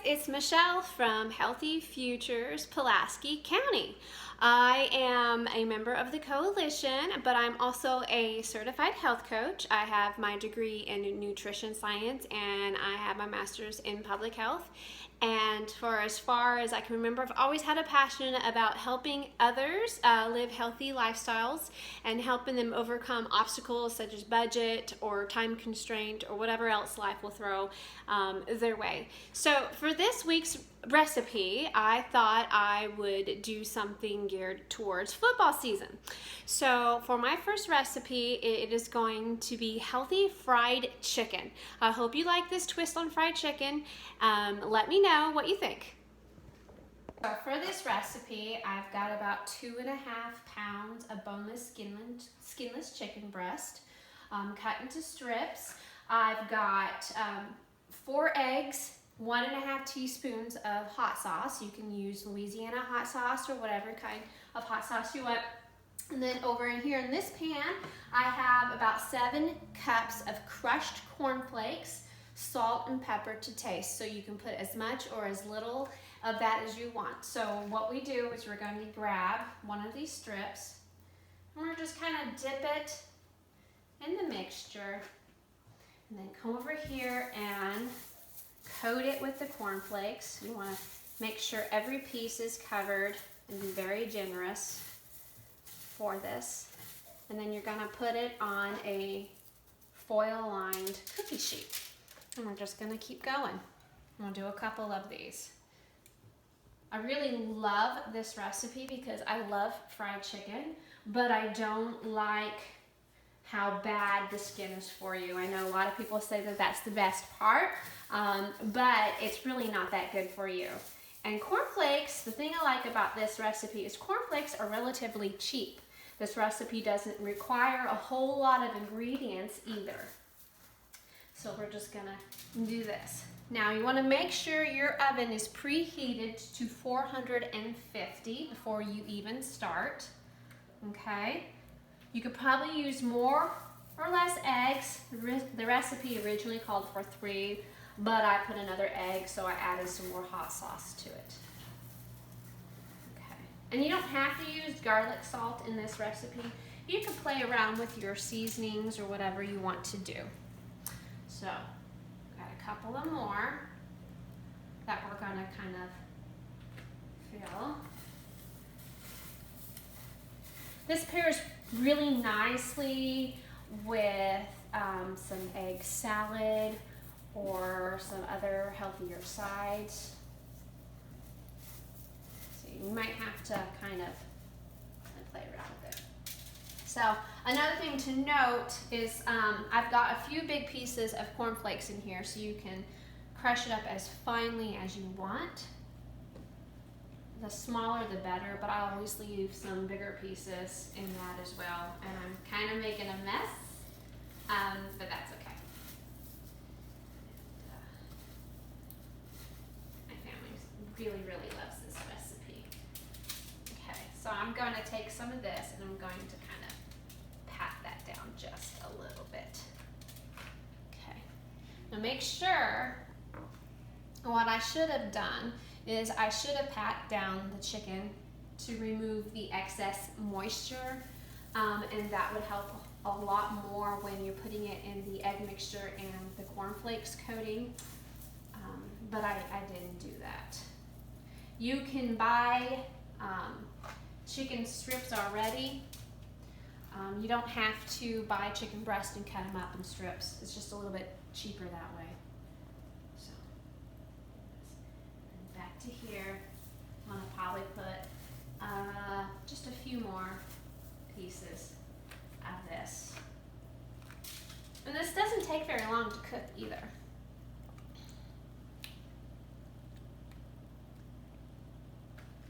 it's Michelle from Healthy Futures, Pulaski County. I am a member of the coalition, but I'm also a certified health coach. I have my degree in nutrition science and I have my master's in public health. And for as far as I can remember, I've always had a passion about helping others live healthy lifestyles and helping them overcome obstacles such as budget or time constraint or whatever else life will throw their way. So for this week's recipe, I thought I would do something geared towards football season. So for my first recipe, it is going to be healthy fried chicken. I hope you like this twist on fried chicken. Let me know what you think. So for this recipe, I've got about 2.5 pounds of boneless, skinless chicken breast cut into strips. I've got 4 eggs, 1.5 teaspoons of hot sauce. You can use Louisiana hot sauce or whatever kind of hot sauce you want. And then over in here in this pan, I have about 7 cups of crushed cornflakes, salt and pepper to taste. So you can put as much or as little of that as you want. So what we do is we're going to grab one of these strips and we're just kind of dip it in the mixture and then come over here and coat it with the cornflakes. You want to make sure every piece is covered and be very generous for this. And then you're going to put it on a foil-lined cookie sheet. And we're just going to keep going. I'm going to do a couple of these. I really love this recipe because I love fried chicken, but I don't like how bad the skin is for you. I know a lot of people say that that's the best part, but it's really not that good for you. And cornflakes, the thing I like about this recipe is cornflakes are relatively cheap. This recipe doesn't require a whole lot of ingredients either. So we're just gonna do this. Now you wanna make sure your oven is preheated to 450 before you even start, okay? You could probably use more or less eggs. The recipe originally called for 3, but I put another egg, so I added some more hot sauce to it. Okay, and you don't have to use garlic salt in this recipe. You can play around with your seasonings or whatever you want to do. So, got a couple of more that we're gonna kind of fill. This pairs really nicely with some egg salad or some other healthier sides. So you might have to kind of play around with it. So another thing to note is I've got a few big pieces of cornflakes in here, so you can crush it up as finely as you want. The smaller the better, but I always leave some bigger pieces in that as well. And I'm kind of making a mess, but that's okay. My family really, really loves this recipe. Okay, so I'm going to take some of this and I'm going to kind of pat that down just a little bit. Okay, now make sure, what I should have done is I should have pat down the chicken to remove the excess moisture, and that would help a lot more when you're putting it in the egg mixture and the cornflakes coating, but I didn't do that. You can buy chicken strips already. You don't have to buy chicken breast and cut them up in strips. It's just a little bit cheaper that way. Back to here, I'm gonna probably put just a few more pieces of this. And this doesn't take very long to cook either.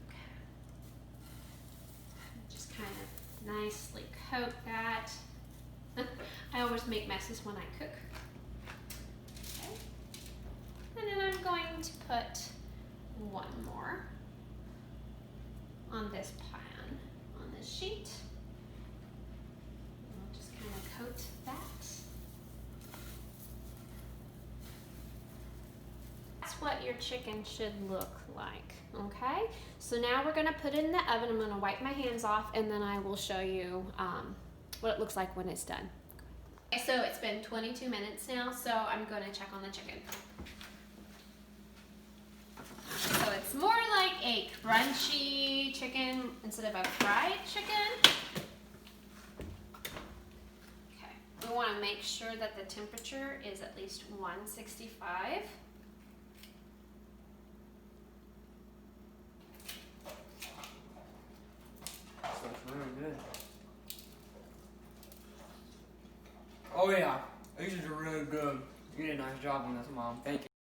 Okay. Just kind of nicely coat that. I always make messes when I cook. Okay. And then I'm going to put one more on this pan, on this sheet. And I'll just kind of coat that. what your chicken should look like, okay? So now we're gonna put it in the oven. I'm gonna wipe my hands off and then I will show you what it looks like when it's done. Okay, so it's been 22 minutes now, so I'm gonna check on the chicken. So it's more like a crunchy chicken instead of a fried chicken. Okay, we wanna make sure that the temperature is at least 165. That's really good. Oh yeah, these are really good. You did a nice job on this, Mom. Thank you.